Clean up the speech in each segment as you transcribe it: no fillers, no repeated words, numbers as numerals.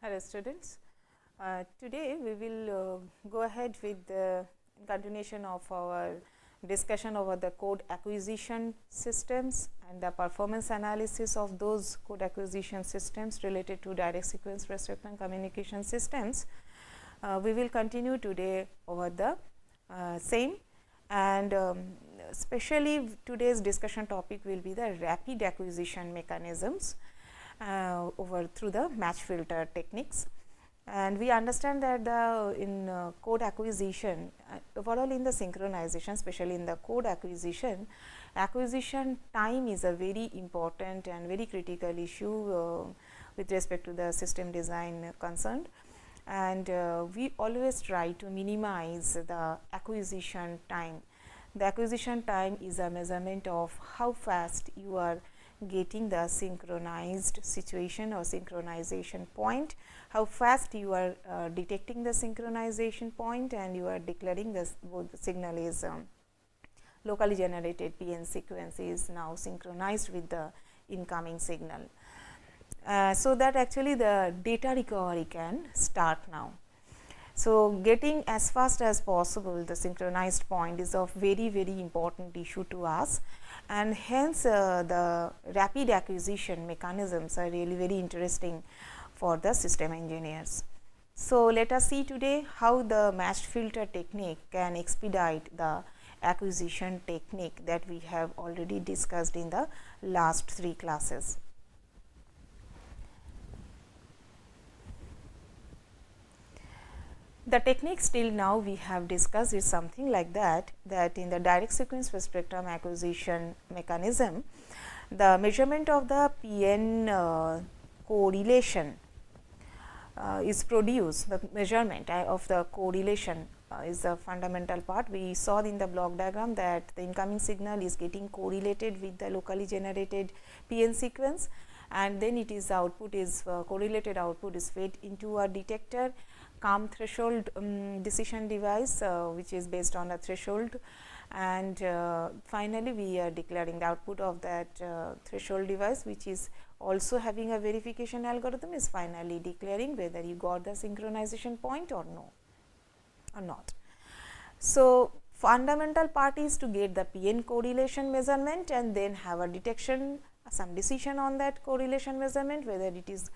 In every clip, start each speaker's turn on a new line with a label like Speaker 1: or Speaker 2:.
Speaker 1: Hello students, today we will go ahead with the continuation of our discussion over the code acquisition systems and the performance analysis of those code acquisition systems related to direct sequence restriction communication systems. We will continue today over the same, and especially today's discussion topic will be the rapid acquisition mechanisms over through the match filter techniques. And we understand that in code acquisition, overall in the synchronization, especially in the code acquisition time is a very important and very critical issue with respect to the system design concerned. And we always try to minimize the acquisition time. The acquisition time is a measurement of how fast you are getting the synchronized situation or synchronization point, how fast you are detecting the synchronization point, and you are declaring this both the signal is locally generated PN sequence is now synchronized with the incoming signal. So that actually the data recovery can start now. So getting as fast as possible the synchronized point is of very important issue to us, and hence the rapid acquisition mechanisms are really very interesting for the system engineers. So let us see today how the matched filter technique can expedite the acquisition technique that we have already discussed in the last 3 classes. The techniques till now we have discussed is something like that in the direct sequence spectrum acquisition mechanism, the measurement of the PN correlation is produced. The measurement of the correlation is the fundamental part. We saw in the block diagram that the incoming signal is getting correlated with the locally generated PN sequence, and then it is output is correlated output is fed into a detector CAM threshold decision device, which is based on a threshold, and finally we are declaring the output of that threshold device, which is also having a verification algorithm, is finally declaring whether you got the synchronization point or no or not. So fundamental part is to get the PN correlation measurement and then have a detection, some decision on that correlation measurement, whether it is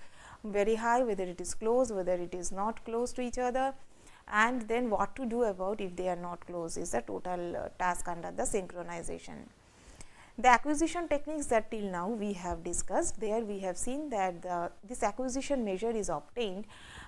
Speaker 1: very high, whether it is close, whether it is not close to each other, and then what to do about if they are not close is the total task under the synchronization. The acquisition techniques that till now we have discussed, there we have seen that this acquisition measure is obtained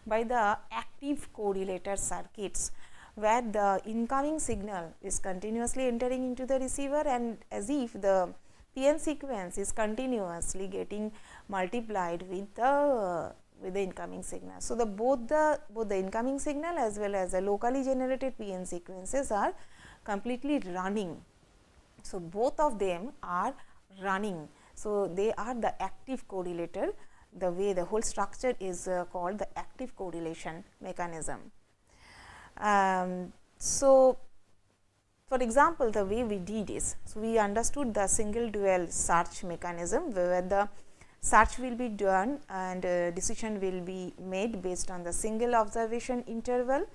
Speaker 1: by the active correlator circuits, where the incoming signal is continuously entering into the receiver, and as if the PN sequence is continuously getting multiplied with the incoming signal. So both the incoming signal as well as the locally generated PN sequences are completely running. So both of them are running. So they are the active correlator. The way the whole structure is called the active correlation mechanism. So for example, the way we did is, so we understood the single dual search mechanism, where the search will be done and decision will be made based on the single observation interval,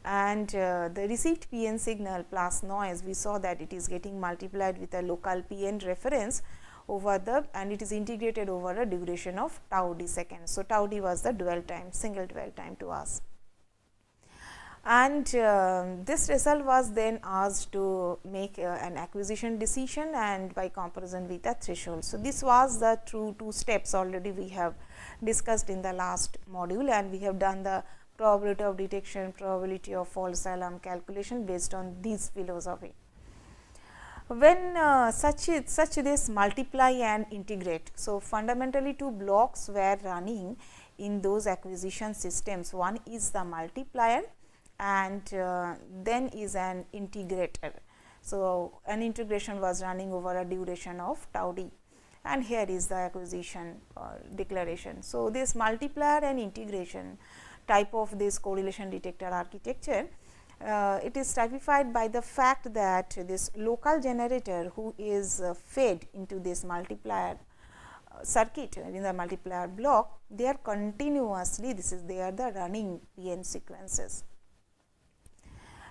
Speaker 1: and the received PN signal plus noise, we saw that it is getting multiplied with a local PN reference over the, and it is integrated over a duration of tau d seconds. So tau d was the dwell time, single dwell time to us. And this result was then asked to make an acquisition decision and by comparison with a threshold. So this was the two steps already we have discussed in the last module, and we have done the probability of detection, probability of false alarm calculation based on this philosophy. When such this multiply and integrate, so fundamentally 2 blocks were running in those acquisition systems. One is the multiplier and then is an integrator. So an integration was running over a duration of tau d, and here is the acquisition declaration. So this multiplier and integration type of this correlation detector architecture, it is typified by the fact that this local generator who is fed into this multiplier circuit in the multiplier block, they are continuously, they are the running PN sequences.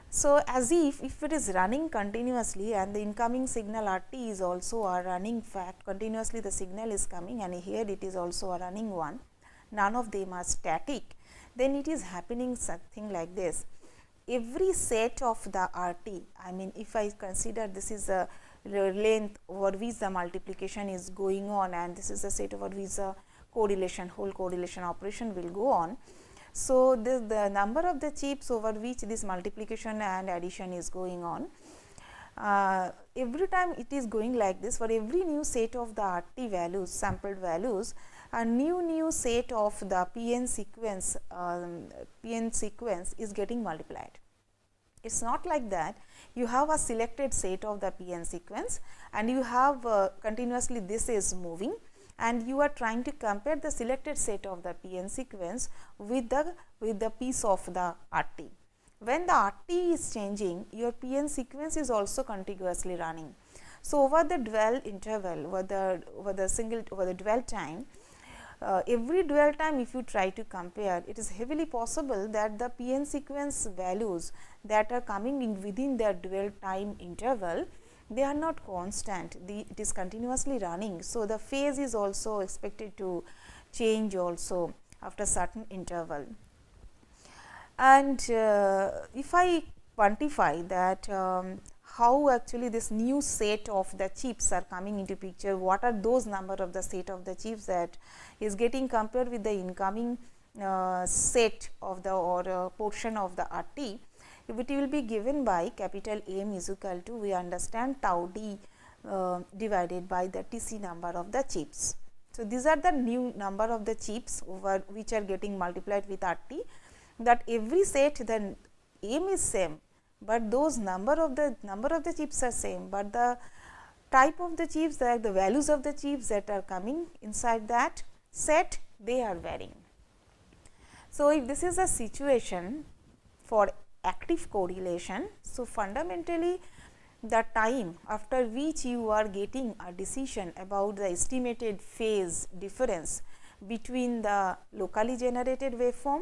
Speaker 1: So, as if it is running continuously and the incoming signal RT is also a running fact, continuously the signal is coming and here it is also a running one, none of them are static, then it is happening something like this. Every set of the RT, I mean if I consider this is a length over which the multiplication is going on and this is the set over which the correlation, whole correlation operation will go on. So, the number of the chips over which this multiplication and addition is going on, every time it is going like this, for every new set of the RT values, sampled values, a new set of the PN sequence is getting multiplied. It is not like that you have a selected set of the PN sequence and you have continuously this is moving and you are trying to compare the selected set of the PN sequence with the piece of the RT. When the RT is changing, your PN sequence is also contiguously running. So, over the dwell interval, over the dwell time, every dwell time if you try to compare, it is heavily possible that the PN sequence values that are coming in within the dwell time interval, they are not constant, it is continuously running. So, the phase is also expected to change also after certain interval. And if I quantify that how actually this new set of the chips are coming into picture, what are those number of the set of the chips that is getting compared with the incoming set of the or portion of the RT, it will be given by capital M is equal to, we understand, tau d divided by the TC number of the chips. So, these are the new number of the chips over which are getting multiplied with RT, that every set the M is same, but those number of the chips are same, but the type of the chips, that the values of the chips that are coming inside that set, they are varying. So, if this is a situation for active correlation, so fundamentally the time after which you are getting a decision about the estimated phase difference between the locally generated waveform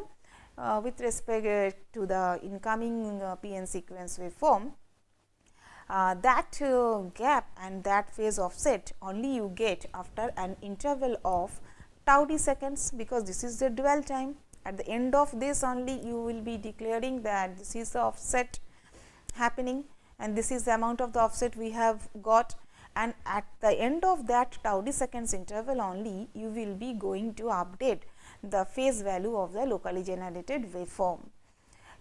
Speaker 1: with respect to the incoming PN sequence waveform, that gap and that phase offset only you get after an interval of tau d seconds, because this is the dwell time. At the end of this only you will be declaring that this is the offset happening and this is the amount of the offset we have got, and at the end of that tau d seconds interval only you will be going to update the phase value of the locally generated waveform.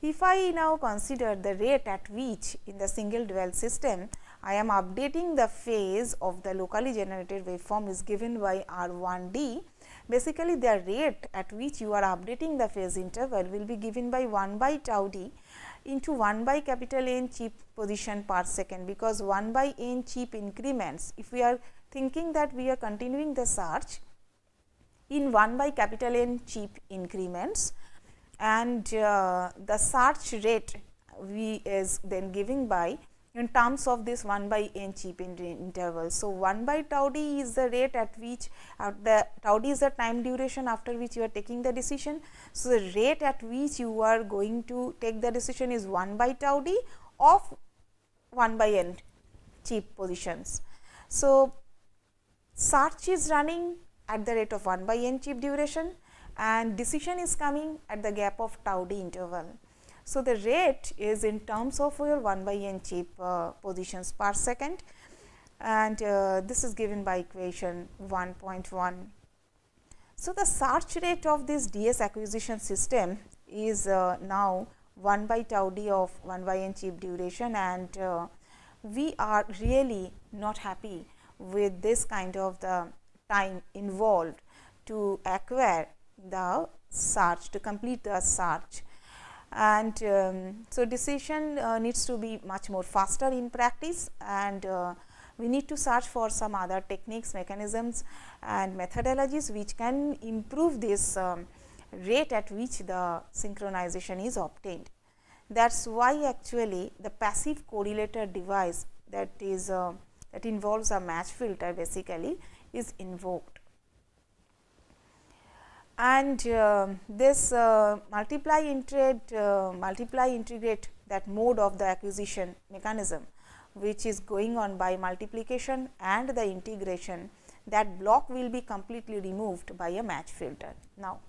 Speaker 1: If I now consider the rate at which in the single dwell system I am updating the phase of the locally generated waveform is given by R1d. Basically, the rate at which you are updating the phase interval will be given by 1 by tau d into 1 by capital N chip position per second, because 1 by n chip increments, if we are thinking that we are continuing the search in 1 by capital N chip increments, and the search rate is then given by in terms of this 1 by n chip interval. So, 1 by tau d is the rate at which the tau d is the time duration after which you are taking the decision. So, the rate at which you are going to take the decision is 1 by tau d of 1 by n chip positions. So, search is running at the rate of 1 by n chip duration and decision is coming at the gap of tau d interval. So, the rate is in terms of your 1 by n chip positions per second, and this is given by equation 1.1. So, the search rate of this DS acquisition system is now 1 by tau d of 1 by n chip duration, and we are really not happy with this kind of the time involved to acquire the search, to complete the search. And so, decision needs to be much more faster in practice, and we need to search for some other techniques, mechanisms and methodologies which can improve this rate at which the synchronization is obtained. That is why actually the passive correlator device that is that involves a match filter basically is invoked. and this multiply integrate that mode of the acquisition mechanism, which is going on by multiplication and the integration, that block will be completely removed by a match filter now.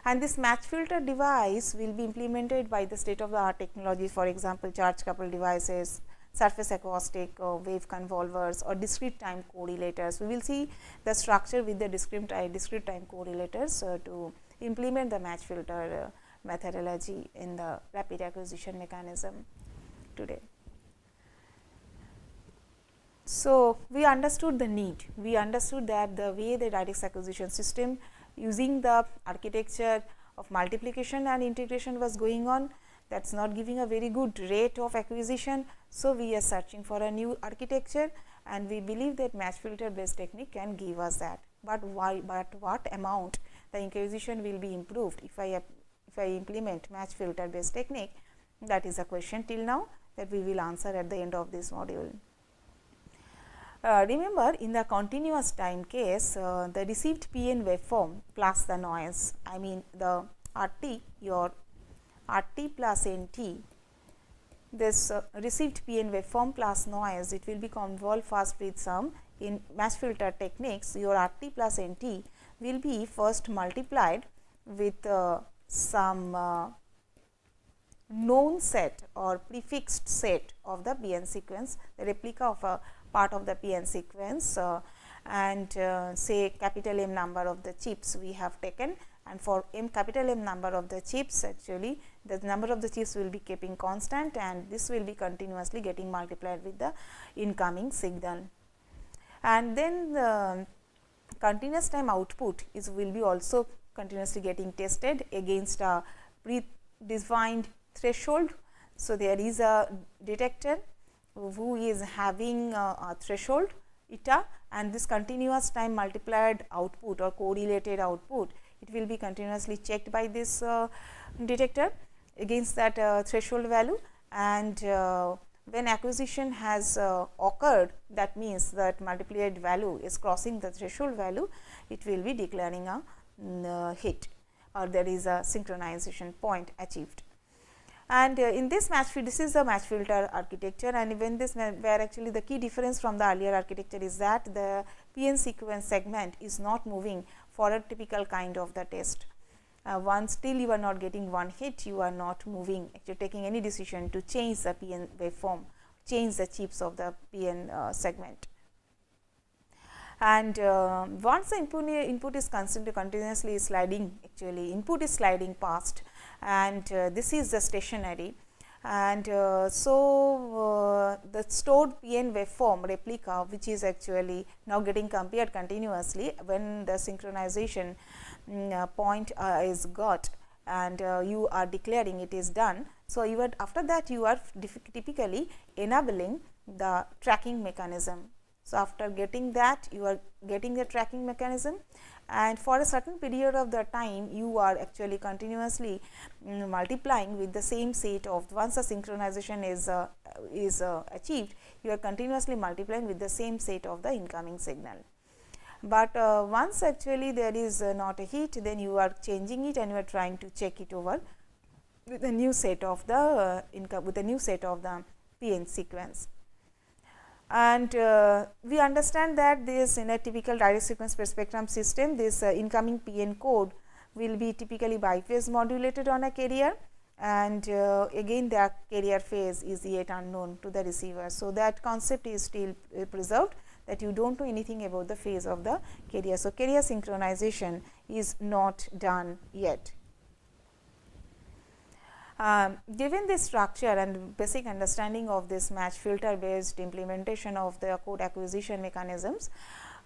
Speaker 1: And this match filter device will be implemented by the state of the art technologies, for example, charge coupled devices, surface acoustic wave convolvers, or discrete time correlators. We will see the structure with the discrete time correlators to implement the match filter methodology in the rapid acquisition mechanism today. So, we understood the need, we understood that the way the direct acquisition system using the architecture of multiplication and integration was going on, that is not giving a very good rate of acquisition. So, we are searching for a new architecture, and we believe that match filter based technique can give us that. But why? But what amount the acquisition will be improved if I implement match filter based technique? That is a question till now that we will answer at the end of this module. Remember, in the continuous time case, the received PN waveform plus the noise, I mean the RT, your RT plus NT, this received PN waveform plus noise, it will be convolved first with some, in match filter techniques, your RT plus NT will be first multiplied with some known set or prefixed set of the PN sequence, the replica of a part of the PN sequence, and say capital M number of the chips we have taken, and for capital M number of the chips, actually the number of the chips will be keeping constant, and this will be continuously getting multiplied with the incoming signal. And then the continuous time output will be also continuously getting tested against a predefined threshold. So, there is a detector who is having a threshold eta, and this continuous time multiplied output or correlated output, it will be continuously checked by this detector against that threshold value, and when acquisition has occurred, that means that multiplied value is crossing the threshold value, it will be declaring a hit, or there is a synchronization point achieved. And in this this is the match filter architecture, and when this where actually the key difference from the earlier architecture is that the PN sequence segment is not moving for a typical kind of the test. Once still you are not getting one hit, you are not moving, actually taking any decision to change the PN waveform, change the chips of the PN segment. And once the input is continuously sliding, actually input is sliding past, and this is the stationary, and so the stored PN waveform replica, which is actually now getting compared continuously when the synchronization point is got, and you are declaring it is done. So, you are after that you are typically enabling the tracking mechanism. So, after getting that, you are getting the tracking mechanism, and for a certain period of the time you are actually continuously multiplying with the same set of, once the synchronization is achieved, you are continuously multiplying with the same set of the incoming signal. But once actually there is not a hit, then you are changing it and you are trying to check it over with a new set of the PN sequence. And we understand that this in a typical direct sequence spectrum system, this incoming PN code will be typically biphase modulated on a carrier, and again the carrier phase is yet unknown to the receiver. So, that concept is still preserved, that you do not know anything about the phase of the carrier. So, carrier synchronization is not done yet. Given this structure and basic understanding of this match filter based implementation of the code acquisition mechanisms,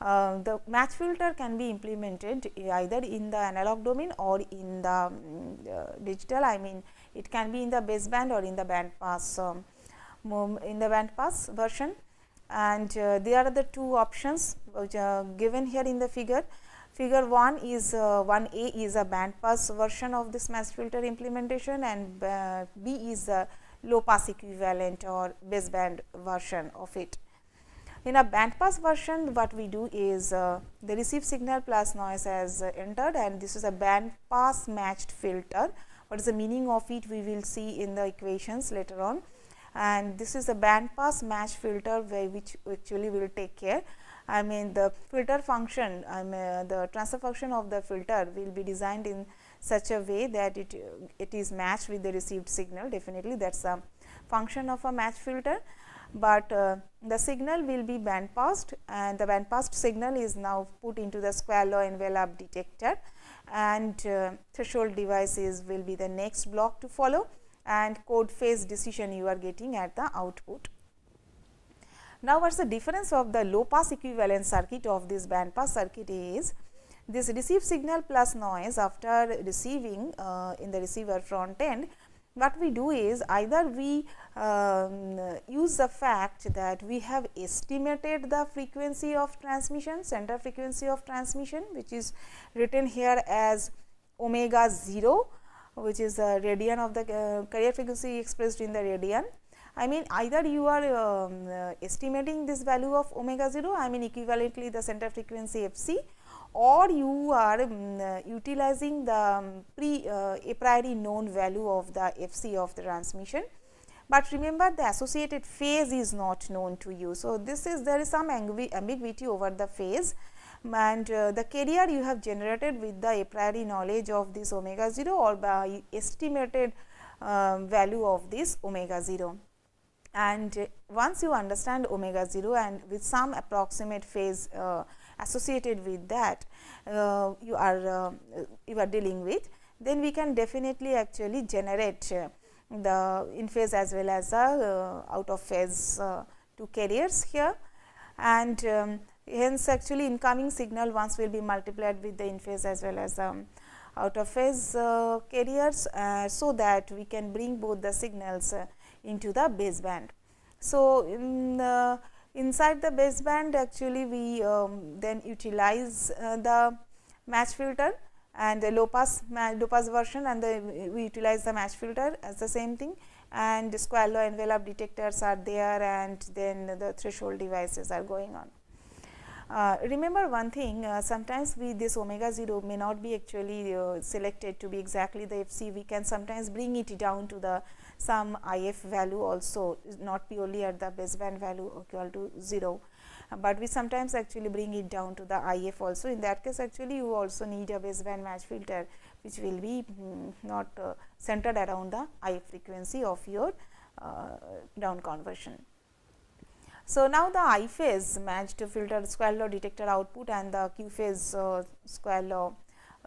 Speaker 1: the match filter can be implemented either in the analog domain or in the digital. I mean, it can be in the baseband or in the band pass version, and there are the two options which are given here in the figure. Figure 1 is 1A is a band pass version of this match filter implementation, and B is the low pass equivalent or baseband version of it. In a band pass version, what we do is the received signal plus noise has entered, and this is a band pass matched filter. What is the meaning of it, we will see in the equations later on. And this is a band pass matched filter which actually will take care. I mean, the filter function, the transfer function of the filter will be designed in such a way that it is matched with the received signal. Definitely that is a function of a match filter, but the signal will be band passed, and the band passed signal is now put into the square law envelope detector, and threshold devices will be the next block to follow, and code phase decision you are getting at the output. Now, what is the difference of the low pass equivalent circuit of this band pass circuit is, this received signal plus noise after receiving in the receiver front end, what we do is either we use the fact that we have estimated the frequency of transmission, center frequency of transmission, which is written here as omega 0, which is the radian of the carrier frequency expressed in the radian. I mean, either you are estimating this value of omega 0, I mean equivalently the center frequency Fc, or you are utilizing the a priori known value of the Fc of the transmission. But remember, the associated phase is not known to you. So, there is some ambiguity over the phase, and the carrier you have generated with the a priori knowledge of this omega 0 or by estimated value of this omega 0. And once you understand omega 0 and with some approximate phase associated with that you are dealing with, then we can definitely actually generate the in phase as well as the out of phase two carriers here, and hence actually incoming signal once will be multiplied with the in phase as well as out of phase carriers, so that we can bring both the signals into the baseband. So, inside the baseband actually we then utilize the match filter and the low pass version, and we utilize the match filter as the same thing, and the square law envelope detectors are there, and then the threshold devices are going on. Remember one thing, sometimes this omega 0 may not be actually selected to be exactly the Fc. We can sometimes bring it down to the some IF value also, not purely at the baseband value equal to 0, but we sometimes actually bring it down to the IF also. In that case, actually you also need a baseband match filter which will be not centered around the IF frequency of your down conversion. So, now the I phase matched filter square law detector output and the Q phase square law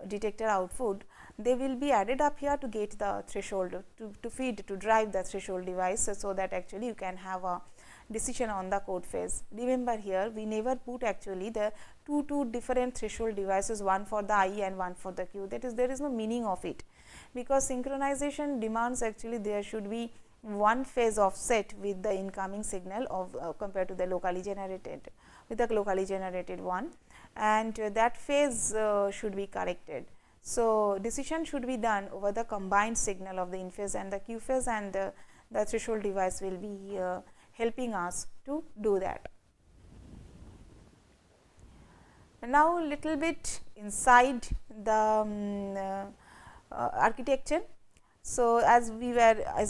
Speaker 1: detector output, they will be added up here to get the threshold to feed to drive the threshold device. So, that actually you can have a decision on the code phase. Remember here we never put actually the two different threshold devices, one for the I and one for the Q, that is there is no meaning of it, because synchronization demands actually there should be one phase offset with the incoming signal of compared to the locally generated with the locally generated one, and that phase should be corrected. So, decision should be done over the combined signal of the in phase and the Q phase, and the threshold device will be helping us to do that. Now, little bit inside the architecture. So, as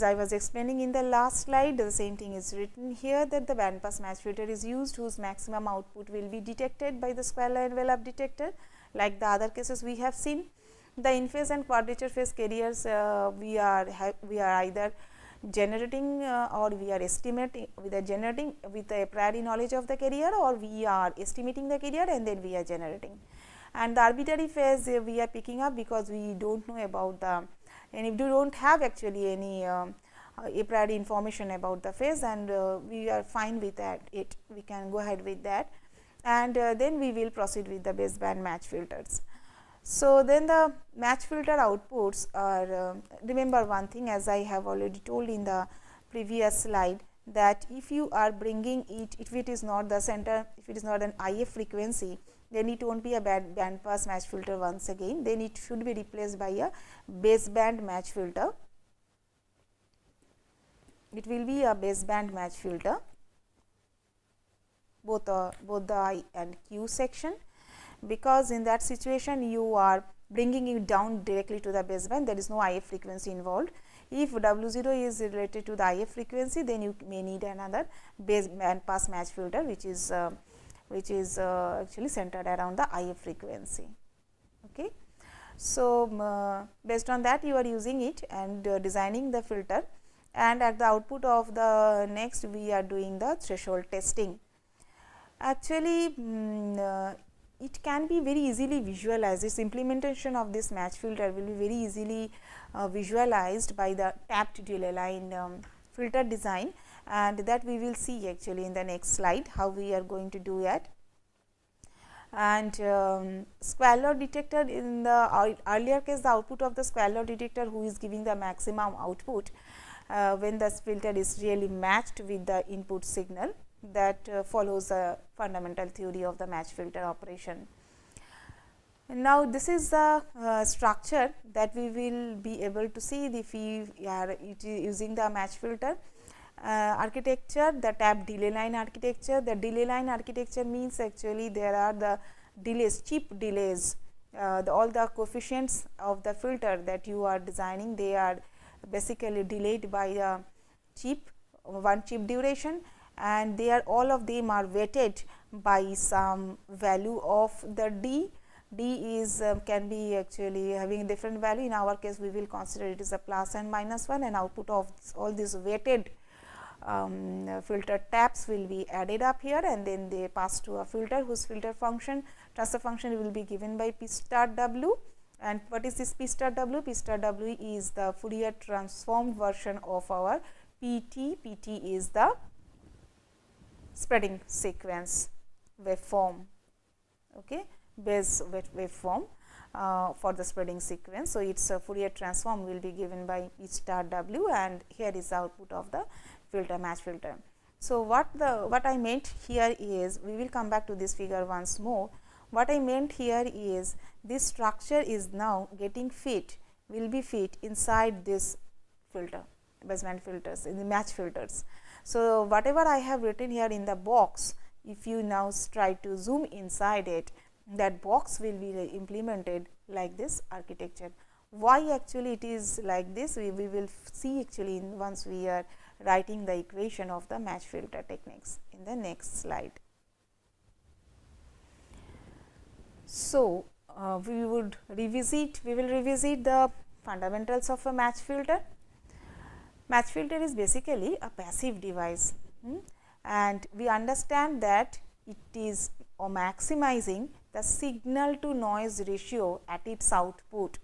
Speaker 1: I was explaining in the last slide, the same thing is written here, that the band pass match filter is used whose maximum output will be detected by the square law envelope detector, like the other cases we have seen. The in phase and quadrature phase carriers we are either generating or we are estimating with a priori knowledge of the carrier, or we are estimating the carrier and then we are generating. And the arbitrary phase we are picking up because we do not know about the, and if you do not have actually any a priori information about the phase, and we are fine with that, we can go ahead with that, and then we will proceed with the baseband match filters. So, then the match filter outputs are remember one thing, as I have already told in the previous slide, that if you are bringing it, if it is not the center, if it is not an IF frequency, then it will not be a band pass match filter once again, then it should be replaced by a baseband match filter. It will be a baseband match filter both the I and Q section, because in that situation you are bringing it down directly to the baseband, there is no IF frequency involved. If W0 is related to the IF frequency, then you may need another baseband pass match filter, which is actually centered around the IF frequency. Okay. So, based on that you are using it and designing the filter, and at the output of the next we are doing the threshold testing. Actually, it can be very easily visualized. This implementation of this match filter will be very easily visualized by the tapped delay line filter design, and that we will see actually in the next slide how we are going to do it. And square law detector, in the earlier case the output of the square law detector who is giving the maximum output when the filter is really matched with the input signal, that follows the fundamental theory of the match filter operation. Now, this is the structure that we will be able to see if we are using the match filter architecture, the tap delay line architecture. The delay line architecture means actually there are the delays, chip delays, all the coefficients of the filter that you are designing, they are basically delayed by the chip, one chip duration, and they are all of them are weighted by some value of the D. D is can be actually having a different value. In our case, we will consider it is a plus and minus 1, and output of all these weighted filter taps will be added up here, and then they pass to a filter whose filter function, transfer function will be given by P star W. And what is this P star W? P star W is the Fourier transformed version of our PT. PT is the spreading sequence waveform, okay, base waveform for the spreading sequence. So, its Fourier transform will be given by P star W, and here is the output of the filter match filter. So, what I meant here is, we will come back to this figure once more. What I meant here is, this structure is now getting fit, will be fit inside this filter, baseband filters, in the match filters. So, whatever I have written here in the box, if you now try to zoom inside it, that box will be implemented like this architecture. Why actually it is like this, we will see actually once we are writing the equation of the match filter techniques in the next slide. So, we will revisit the fundamentals of a match filter. Match filter is basically a passive device, and we understand that it is maximizing the signal to noise ratio at its output.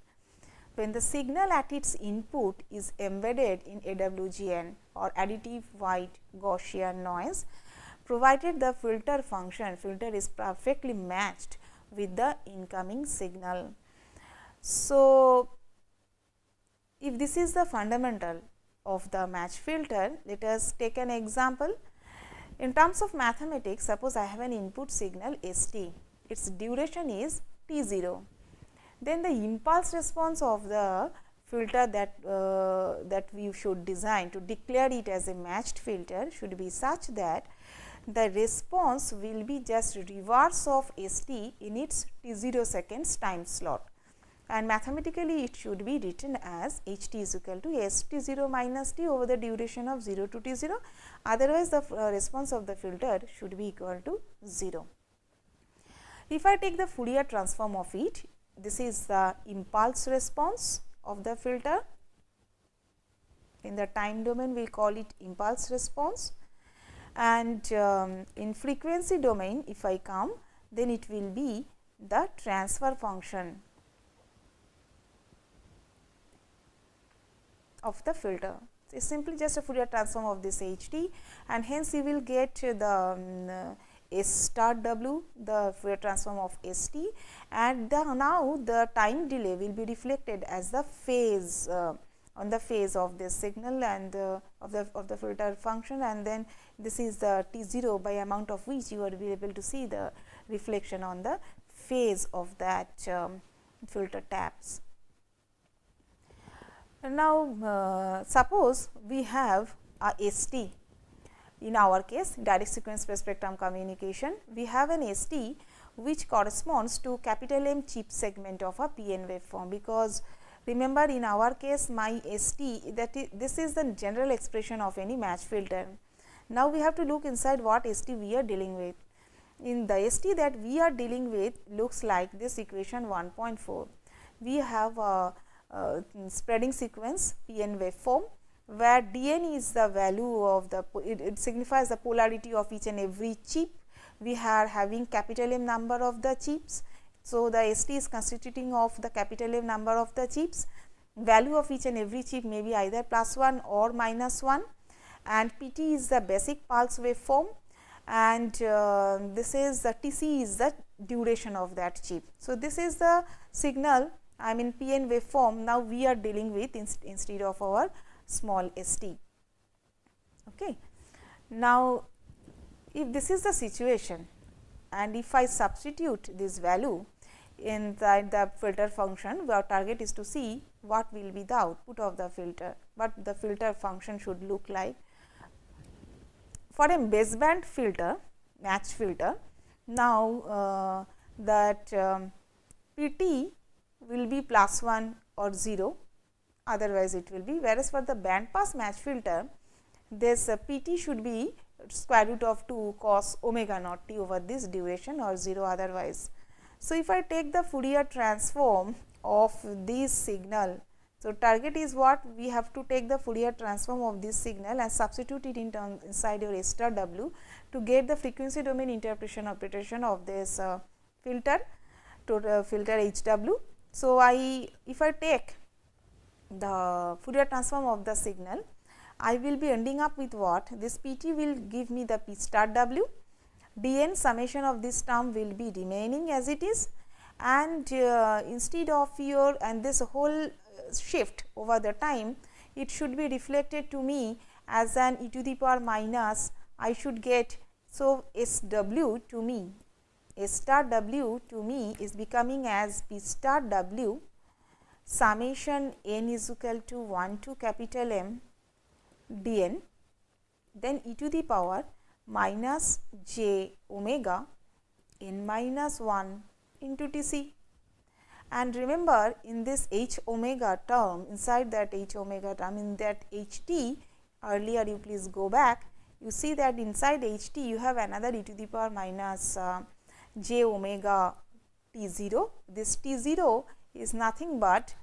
Speaker 1: When the signal at its input is embedded in AWGN or additive white Gaussian noise, provided the filter is perfectly matched with the incoming signal. So, if this is the fundamental of the match filter, let us take an example. In terms of mathematics, suppose I have an input signal ST, its duration is T0. Then the impulse response of the filter that we should design to declare it as a matched filter should be such that the response will be just reverse of ST in its T0 seconds time slot, and mathematically it should be written as HT is equal to ST0 minus T over the duration of 0 to T0, otherwise the response of the filter should be equal to 0. If I take the Fourier transform of it, this is the impulse response of the filter. In the time domain we call it impulse response, and in frequency domain if I come, then it will be the transfer function of the filter. It is simply just a Fourier transform of this HT, and hence you will get the S star W, the Fourier transform of ST, and now the time delay will be reflected as the phase on the phase of this signal and of the filter function, and then this is the T0 by amount of which you will be able to see the reflection on the phase of that filter taps. Now, suppose we have a ST in our case direct sequence space spectrum communication, we have an ST which corresponds to capital M chip segment of a PN waveform, because remember in our case my ST, that is, this is the general expression of any match filter. Now, we have to look inside what ST we are dealing with. In the ST that we are dealing with looks like this equation 1.4. We have a spreading sequence PN waveform, where dn is the value of the, it signifies the polarity of each and every chip. We are having capital M number of the chips. So, the ST is constituting of the capital M number of the chips. Value of each and every chip may be either +1 or -1, and PT is the basic pulse waveform, and this is the TC is the duration of that chip. So, this is the signal, I mean PN waveform now we are dealing with instead of our small ST. Okay. Now, if this is the situation and if I substitute this value inside the filter function, our target is to see what will be the output of the filter, what the filter function should look like. For a baseband filter, match filter, now that PT will be +1 or 0, otherwise it will be, whereas for the band pass match filter, this PT should be square root of 2 cos omega naught t over this duration or 0 otherwise. So, if I take the Fourier transform of this signal, so target is what, we have to take the Fourier transform of this signal and substitute it in inside your S star W to get the frequency domain interpretation of this filter to filter HW. So, if I take the Fourier transform of the signal, I will be ending up with what, this PT will give me the P star W, dn summation of this term will be remaining as it is, and instead of your, and this whole shift over the time, it should be reflected to me as an e to the power minus, I should get, so SW to me, S star W to me is becoming as P star W summation n is equal to 1 to capital M dn, then e to the power minus j omega n minus 1 into Tc. And remember, in this h omega term, inside that h omega term, in that ht, earlier you please go back, you see that inside ht you have another e to the power minus j omega t0. This t0 is nothing but,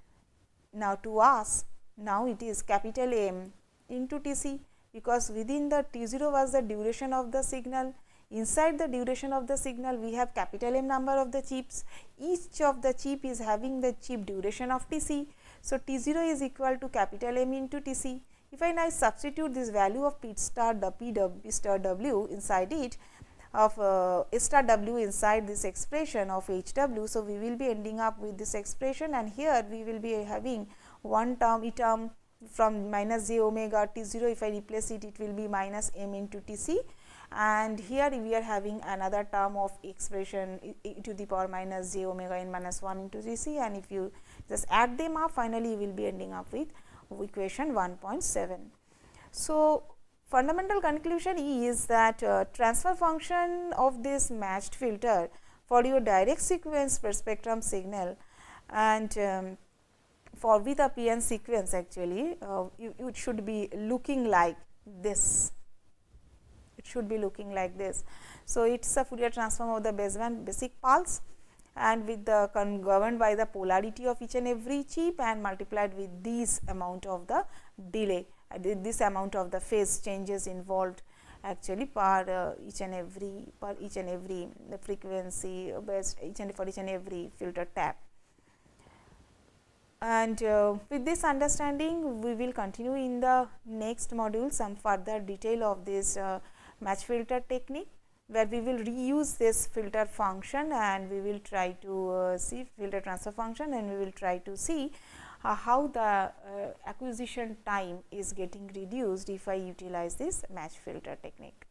Speaker 1: now to us, now it is capital M into Tc, because within the T0 was the duration of the signal. Inside the duration of the signal, we have capital M number of the chips. Each of the chip is having the chip duration of Tc. So, T0 is equal to capital M into Tc. If I now substitute this value of P star W inside it, of S star W inside this expression of HW. So, we will be ending up with this expression, and here we will be having one term, E term from minus j omega T0. If I replace it, it will be minus M into Tc, and here we are having another term of expression e to the power minus j omega n minus 1 into Tc, and if you just add them up, finally you will be ending up with equation 1.7. So, fundamental conclusion is that transfer function of this matched filter for your direct sequence per spectrum signal, and for with a PN sequence, actually it should be looking like this. It should be looking like this. So, it is a Fourier transform of the baseband basic pulse, and with the governed by the polarity of each and every chip and multiplied with this amount of the delay, this amount of the phase changes involved actually per each and every the frequency based for each and every filter tap. And with this understanding, we will continue in the next module some further detail of this match filter technique, where we will reuse this filter function, and we will try to see filter transfer function, and we will try to see how the acquisition time is getting reduced if I utilize this match filter technique.